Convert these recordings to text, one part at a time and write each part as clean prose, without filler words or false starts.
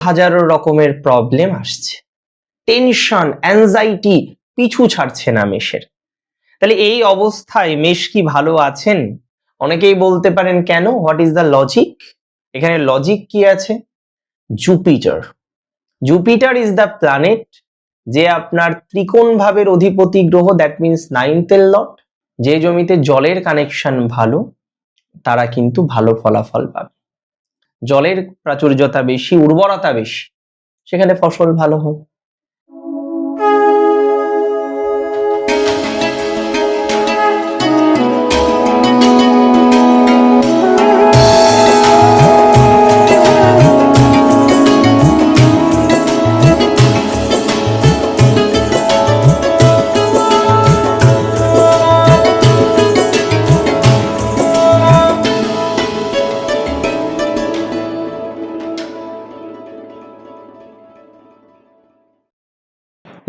হাজারো রকমের প্রবলেম আসছে, টেনশন, অ্যাংজাইটি পিছু ছাড়ছে না মেষের। তাহলে এই অবস্থায় মেষ কি ভালো আছেন? অনেকেই বলতে পারেন কেন, হোয়াট ইজ দ্য লজিক? এখানে লজিক কি আছে? Jupiter. Jupiter is the planet যে আপনার ত্রিকোণ ভাবের অধিপতি গ্রহ, দ্যাট মিনস নাইনথ লর্ড। যে জমিতে জলের কানেকশন ভালো তারা কিন্তু ভালো ফলাফল পাবে। জলের প্রাচুর্যতা বেশি, উর্বরতা বেশি, সেখানে ফসল ভালো হবে।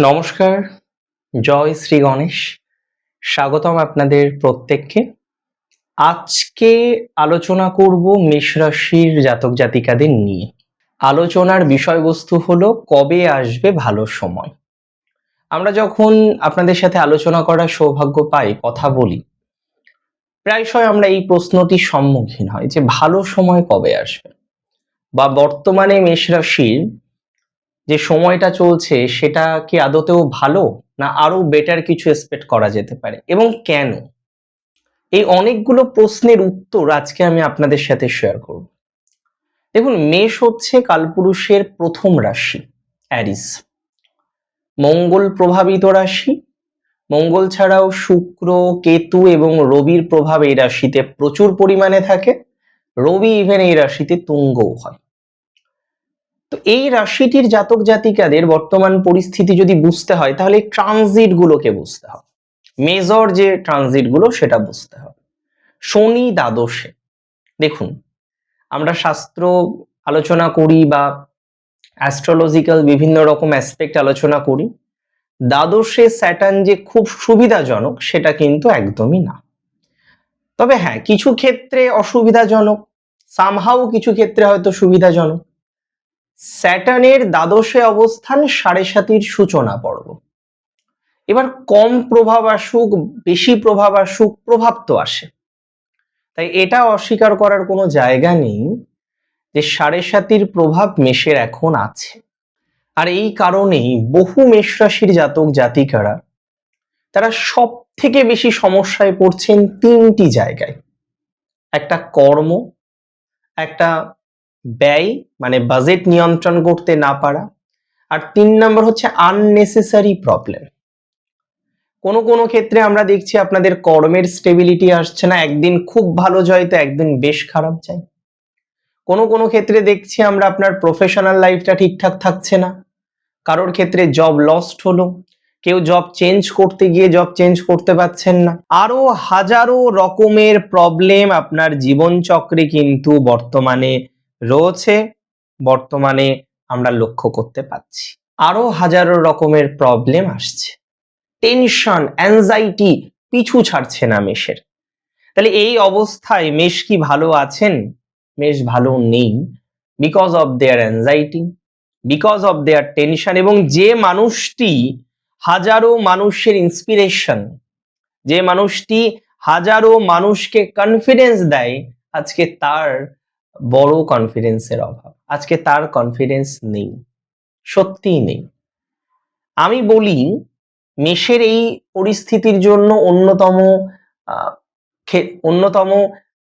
নমস্কার, জয় শ্রী গণেশ। স্বাগতম আপনাদের প্রত্যেককে। আজকে আলোচনা করব মেষ রাশির জাতক জাতিকাদের নিয়ে। আলোচনার বিষয়বস্তু হলো কবে আসবে ভালো সময়। আমরা যখন আপনাদের সাথে আলোচনা করার সৌভাগ্য পাই, কথা বলি, প্রায়শই আমরা এই প্রশ্নটির সম্মুখীন হই যে ভালো সময় কবে আসবে, বা বর্তমানে মেষ রাশির যে সময়টা চলছে সেটা কি আদতেও ভালো, না আরো বেটার কিছু এক্সপেক্ট করা যেতে পারে, এবং কেন? এই অনেকগুলো প্রশ্নের উত্তর আজকে আমি আপনাদের সাথে শেয়ার করব। দেখুন, মেষ হচ্ছে কালপুরুষের প্রথম রাশি, অ্যারিস, মঙ্গল প্রভাবিত রাশি। মঙ্গল ছাড়াও শুক্র, কেতু এবং রবির প্রভাব এই রাশিতে প্রচুর পরিমাণে থাকে। রবি ইভেন এই রাশিতে তুঙ্গও হয়। তো এই রাশিটির জাতক জাতিকাদের বর্তমান পরিস্থিতি যদি বুঝতে হয় তাহলে ট্রানজিট গুলোকে বুঝতে হবে, মেজর যে ট্রানজিট গুলো সেটা বুঝতে হবে। শনি দ্বাদশে, দেখুন আমরা শাস্ত্র আলোচনা করি বা অ্যাস্ট্রোলজিক্যাল বিভিন্ন রকম অ্যাসপেক্ট আলোচনা করি, দ্বাদশে স্যাটার্ন যে খুব সুবিধাজনক সেটা কিন্তু একদমই না। তবে হ্যাঁ, কিছু ক্ষেত্রে অসুবিধাজনক, সামহাও কিছু ক্ষেত্রে হয়তো সুবিধাজনক। স্যাটার্নের দ্বাদশে অবস্থান 7.5 সূচনা পর্ব। এবার কম প্রভাব আসুক, বেশি প্রভাব আসুক, প্রভাব তো আসে। তাই এটা অস্বীকার করার কোনো জায়গা নেই যে 7.5 প্রভাব মেষের এখন আছে। আর এই কারণেই বহু মেষ রাশির জাতক জাতিকারা তারা সব থেকে বেশি সমস্যায় পড়ছেন তিনটি জায়গায়। একটা কর্ম, একটা ব্যয় মানে বাজেট নিয়ন্ত্রণ করতে না পারা, আর 3 নম্বর হচ্ছে আননেসেসারি প্রবলেম। কোনো ক্ষেত্রে আমরা দেখছি আপনাদের কর্মের স্টেবিলিটি আসছে না, একদিন খুব ভালো যায় তো একদিন বেশ খারাপ যায়। কোনো ক্ষেত্রে দেখছি আমরা আপনার প্রফেশনাল লাইফটা ঠিকঠাক থাকছে না, কারোর ক্ষেত্রে জব লস্ট হলো, কেউ জব চেঞ্জ করতে গিয়ে জব চেঞ্জ করতে পারছেন না। আরো হাজারো রকমের প্রবলেম আপনার জীবনচক্রে কিন্তু বর্তমানে রয়েছে, বর্তমানে আমরা লক্ষ্য করতে পাচ্ছি। আরো হাজারো রকমের প্রবলেম আসছে, টেনশন, অ্যাংজাইটি পিছু ছাড়ছে না মেষের। তাহলে এই অবস্থায় মেষ কি ভালো আছেন? মেষ ভালো নেই, because of their anxiety, because of their tension. এবং যে মানুষটি হাজারো মানুষের ইন্সপিরেশন, যে মানুষটি হাজারো মানুষকে কনফিডেন্স দেয়, আজকে তার বড় কনফিডেন্সের অভাব, আজকে তার কনফিডেন্স নেই, সত্যিই নেই। আমি বলি মেষের এই পরিস্থিতির জন্য অন্যতম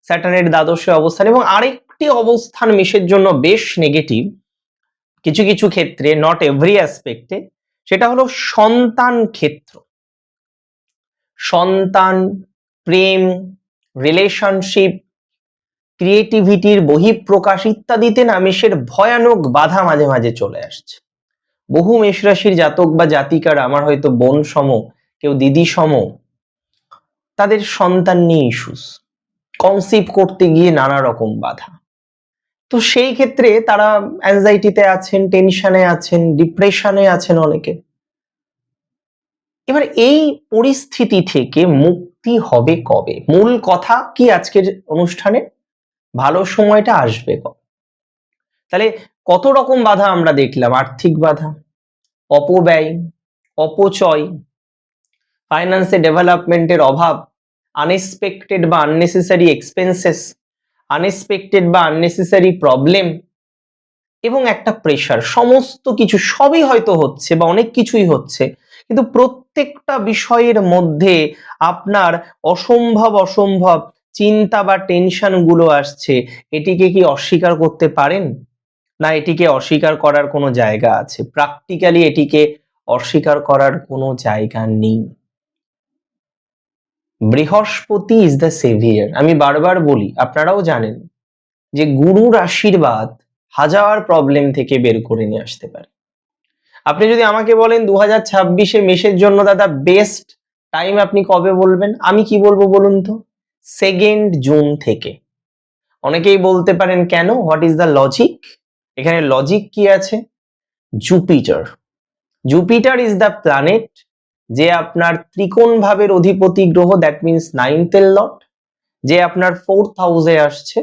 স্যাটার্নের দ্বাদশে অবস্থান, এবং আরেকটি অবস্থান মেষের জন্য বেশ নেগেটিভ কিছু কিছু ক্ষেত্রে, নট এভরি অ্যাসপেক্টে, সেটা হলো সন্তান ক্ষেত্র। সন্তান, প্রেম, রিলেশনশিপ, ক্রিয়েটিভিটির বহিঃপ্রকাশ ইত্যাদিতে না মেষের ভয়ানক বাধা মাঝে মাঝে চলে আসছে। বহু মেষ রাশির জাতক বা জাতিকারা, আমার হয়তো বোন সম, কেউ দিদি সম, তাদের সন্তান নিয়ে ইস্যুস, কনসিভ করতে গিয়ে নানা রকম বাধা। তো সেই ক্ষেত্রে তারা অ্যাংজাইটিতে আছেন, টেনশনে আছেন, ডিপ্রেশনে আছেন অনেকে। এবার এই পরিস্থিতি থেকে মুক্তি হবে কবে? মূল কথা কি আজকের অনুষ্ঠানে, ভালো সময়টা আসবে কবে? তাহলে কত রকম বাধা আমরা দেখলাম, আর্থিক বাধা, অপব্যয়, অপচয়, ফাইন্যান্সে ডেভেলপমেন্টের অভাব, আনএক্সপেক্টেড বা আননেসেসারি এক্সপেন্সেস, আনএক্সপেক্টেড বা আননেসেসারি প্রবলেম, এবং একটা প্রেশার। সমস্ত কিছু সবই হয়তো হচ্ছে বা অনেক কিছুই হচ্ছে, কিন্তু প্রত্যেকটা বিষয়ের মধ্যে আপনার অসম্ভব অসম্ভব চিন্তা বা টেনশন গুলো আসছে। এটিকে কি অস্বীকার করতে পারেন? না, এটিকে অস্বীকার করার কোনো জায়গা আছে? প্র্যাকটিক্যালি এটিকে অস্বীকার করার কোনো জায়গা নেই। বৃহস্পতি ইজ দ্য সেভিয়ার। আমি বারবার বলি, আপনারাও জানেন যে গুরুর আশীর্বাদ হাজার প্রবলেম থেকে বের করে নিয়ে আসতে পারে। আপনি যদি আমাকে বলেন 2026-এ মেষের জন্য দাদা বেস্ট টাইম আপনি কবে বলবেন, আমি কি বলবো বলুন তো? 2 জুন থেকে। অনেকেই বলতে পারেন কেন, হোয়াট ইজ দ্য লজিক? এখানে লজিক কি আছে? Jupiter. Jupiter is the planet যে আপনার ত্রিকোণ ভাবের অধিপতি গ্রহ, দ্যাট মিনস 9th লর্ড, যে আপনার 4th হাউসে আসছে,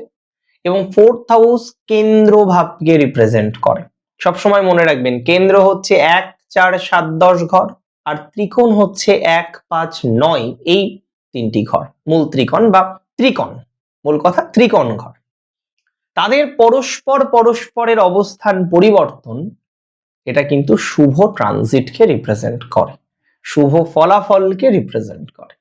এবং 4th হাউস কেন্দ্র ভাবকে রিপ্রেজেন্ট করে। সবসময় মনে রাখবেন, কেন্দ্র হচ্ছে 1, 4, 7, 10 ঘর, আর ত্রিকোণ হচ্ছে 1, 5, 9, এই 3টি ঘর, মূল ত্রিকোণ বা ত্রিকোণ, মূল কথা ত্রিকোণ ঘর। তাদের পরস্পরের অবস্থান পরিবর্তন, এটা কিন্তু শুভ ট্রানজিটকে রিপ্রেজেন্ট করে, শুভ ফলাফলকে রিপ্রেজেন্ট করে।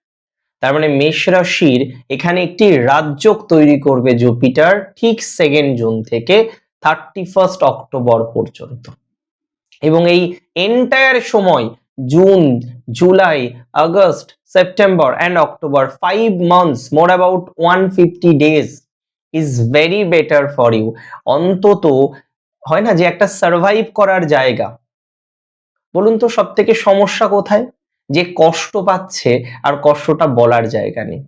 তার মানে মেষ রাশির এখানে একটি রাজযোগ তৈরি করবে জুপিটার ঠিক 2 জুন থেকে 31 অক্টোবর পর্যন্ত, এবং এই এন্টায়ার সময় June, July, August, September and October, 5 months, more about 150 days is very better for you. অন্তত হয় না যে একটা সার্ভাইভ করার জায়গা। বলুন তো সব থেকে সমস্যা কোথায়? যে কষ্ট পাচ্ছে আর কষ্টটা বলার জায়গা নেই।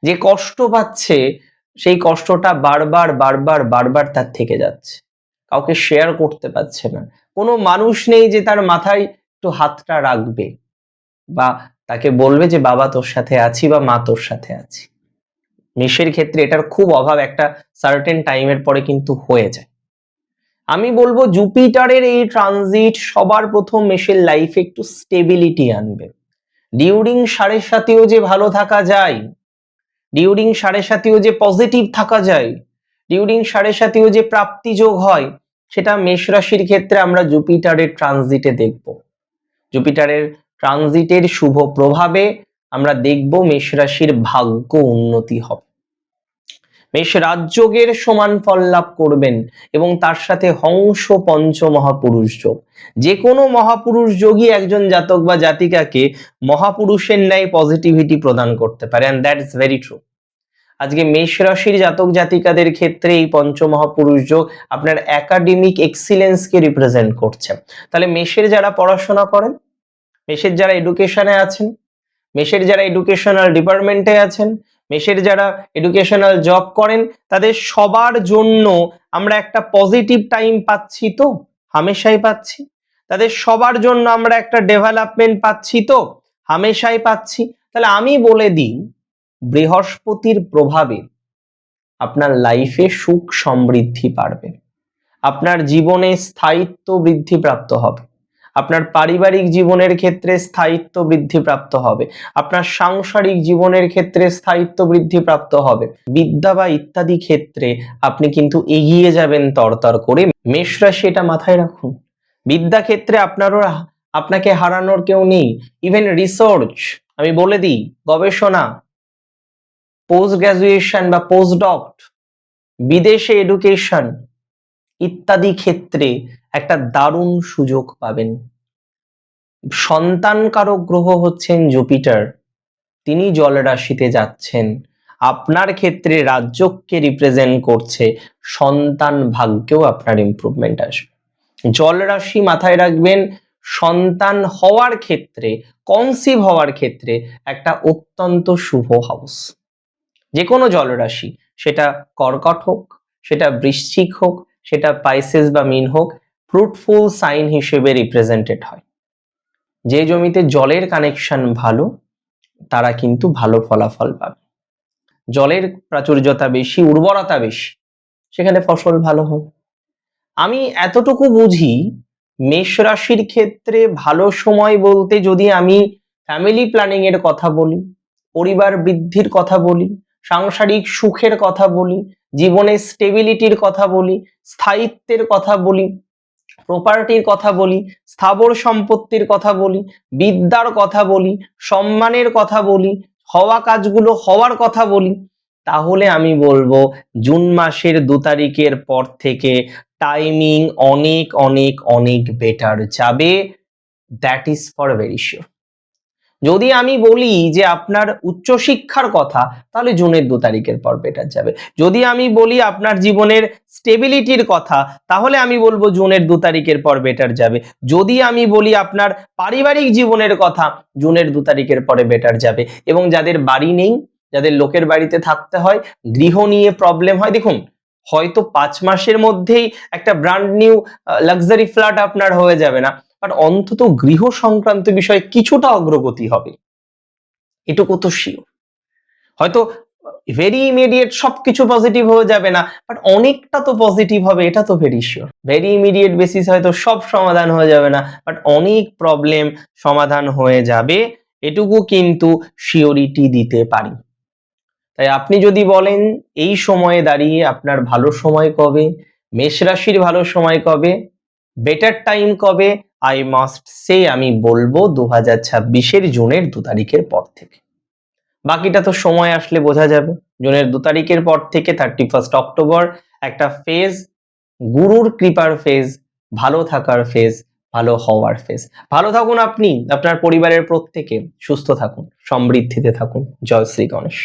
যে কষ্ট পাচ্ছে সেই কষ্টটা বারবার বারবার বারবার তার থেকে যাচ্ছে, কাউকে শেয়ার করতে পারছে না। কোনো মানুষ নেই যে তার মাথায় একটু হাতটা রাখবে বা তাকে বলবে যে বাবা তোর সাথে আছি বা মা তোর সাথে আছি। মেষের ক্ষেত্রে এটার খুব অভাব একটা সার্টেন টাইমের পরে কিন্তু হয়ে যায়। আমি বলবো জুপিটারের এই ট্রানজিট সবার প্রথম মেষের লাইফে একটু স্টেবিলিটি আনবে। ডিউরিং 7.5-এও যে ভালো থাকা যায়, ডিউরিং 7.5-এও যে পজিটিভ থাকা যায়, ডিউরিং 7.5-এও যে প্রাপ্তি যোগ হয়, সেটা মেষ রাশির ক্ষেত্রে আমরা জুপিটারের ট্রানজিটে দেখব। জুপিটারের ট্রানজিটের শুভ প্রভাবে আমরা দেখব মেষ রাশির ভাগ্য উন্নতি হবে। মেষ রাজযোগের সমান ফল লাভ করবেন, এবং তার সাথে হংস পঞ্চ মহাপুরুষ যোগ। যে কোনো মহাপুরুষ যোগই একজন জাতক বা জাতিকাকে মহাপুরুষের ন্যায় পজিটিভিটি প্রদান করতে পারে, and that is very true. আজকে মেষ রাশির জাতক জাতিকাদের ক্ষেত্রে এই পঞ্চমহাপুরুষ যোগ আপনার একাডেমিক এক্সিলেন্সকে রিপ্রেজেন্ট করছে। তাহলে মেষের যারা পড়াশোনা করেন, মেষের যারা এডুকেশনে আছেন, মেষের যারা এডুকেশনাল ডিপার্টমেন্টে আছেন, মেষের যারা এডুকেশনাল জব করেন, তাদের সবার জন্য আমরা একটা পজিটিভ টাইম পাচ্ছি তো? হামেশাই পাচ্ছি। তাদের সবার জন্য আমরা একটা ডেভেলপমেন্ট পাচ্ছি তো? হামেশাই পাচ্ছি। তাহলে আমি বলে দিই, বৃহস্পতির প্রভাবে আপনার লাইফে সুখ সমৃদ্ধি বাড়বে, আপনার জীবনে স্থায়িত্ব বৃদ্ধি প্রাপ্ত হবে, আপনার পারিবারিক জীবনের ক্ষেত্রে স্থায়িত্ব বৃদ্ধি প্রাপ্ত হবে, আপনার সাংসারিক জীবনের ক্ষেত্রে স্থায়িত্ব বৃদ্ধি প্রাপ্ত হবে, বিদ্যা বা ইত্যাদি ক্ষেত্রে আপনি কিন্তু এগিয়ে যাবেন তরতর করে। মেষ রাশি এটা মাথায় রাখুন। বিদ্যা ক্ষেত্রে আপনাকে হারানোর কেউ নেই। ইভেন রিসার্চ, আমি বলে দিই, গবেষণা, পোস্ট গ্রাজুয়েশন বা পোস্টডক, বিদেশে এডুকেশন ইত্যাদি ক্ষেত্রে একটা দারুণ সুযোগ পাবেন। সন্তানকারক গ্রহ হচ্ছেন জুপিটার, তিনি জল রাশিতে যাচ্ছেন, আপনার ক্ষেত্রে রাজযোগকে রিপ্রেজেন্ট করছে, সন্তান ভাগ্যেও আপনার ইমপ্রুভমেন্ট আসবে। জল রাশি মাথায় রাখবেন, সন্তান হওয়ার ক্ষেত্রে, কনসিভ হওয়ার ক্ষেত্রে একটা অত্যন্ত শুভ হাউস। যে কোনো জলরাশি, সেটা কর্কট হোক, সেটা বৃশ্চিক হোক, সেটা পাইসেস বা মীন হোক, ফ্রুটফুল সাইন হিসেবে রিপ্রেজেন্টেড হয়। যে জমিতে জলের কানেকশন ভালো, তারা কিন্তু ভালো ফলাফল পাবে। জলের প্রাচুর্যতা বেশি, উর্বরতা বেশি, সেখানে ফসল ভালো হবে। আমি এতটুকু বুঝি, মেষ রাশির ক্ষেত্রে ভালো সময় বলতে যদি আমি ফ্যামিলি প্ল্যানিং এর কথা বলি, পরিবার বৃদ্ধির কথা বলি, সাংসারিক সুখের কথা বলি, জীবনের স্টেবিলিটির কথা বলি, স্থায়িত্বের কথা বলি, প্রপার্টির কথা বলি, স্থাবর সম্পত্তির কথা বলি, বিদ্যার কথা বলি, সম্মানের কথা বলি, হওয়া কাজগুলো হওয়ার কথা বলি, তাহলে আমি বলবো জুন মাসের 2 তারিখের পর থেকে টাইমিং অনেক অনেক অনেক বেটার যাবে। That is for very sure. যদি আমি বলি যে আপনার উচ্চশিক্ষার কথা, তাহলে জুনের 2 তারিখের পর বেটার যাবে। যদি আমি বলি আপনার জীবনের স্টেবিলিটির কথা, তাহলে আমি বলবো জুনের 2 তারিখের পর বেটার যাবে। যদি আমি বলি আপনার পারিবারিক জীবনের কথা, জুনের 2 তারিখের পরে বেটার যাবে। এবং যাদের বাড়ি নেই, যাদের লোকের বাড়িতে থাকতে হয়, গৃহ নিয়ে প্রবলেম হয়, দেখুন হয়তো 5 মাসের মধ্যেই একটা ব্র্যান্ড নিউ লাক্সারি ফ্ল্যাট আপনার হয়ে যাবে না, বাট অন্তত গৃহ সংক্রান্ত বিষয়ে কিছুটা অগ্রগতি হবে, এটুকু তো শিওর। হয়তো ভেরি ইমিডিয়েট সবকিছু পজিটিভ হয়ে যাবে না, বাট অনেকটা তো পজিটিভ হবে, এটা তো very sure. Very immediate basis হয়তো সব সমাধান হয়ে যাবে না, বাট অনেক প্রবলেম সমাধান হয়ে যাবে, এটুকু কিন্তু শিওরিটি দিতে পারি। তাই আপনি যদি বলেন এই সময়ে দাঁড়িয়ে আপনার ভালো সময় কবে, মেষ রাশির ভালো সময় কবে, বেটার টাইম কবে, আই মাস্ট সে আমি বলবো 2026-এর জুনের 2 তারিখের পর থেকে। বাকিটা তো সময় আসলে বোঝা যাবে। জুনের 2 তারিখের পর থেকে 31 অক্টোবর একটা ফেজ, গুরুর কৃপার ফেজ, ভালো থাকার ফেজ, ভালো হওয়ার ফেজ। ভালো থাকুন আপনি, আপনার পরিবারের প্রত্যেকে সুস্থ থাকুন, সমৃদ্ধিতে থাকুন। জয় শ্রী গণেশ।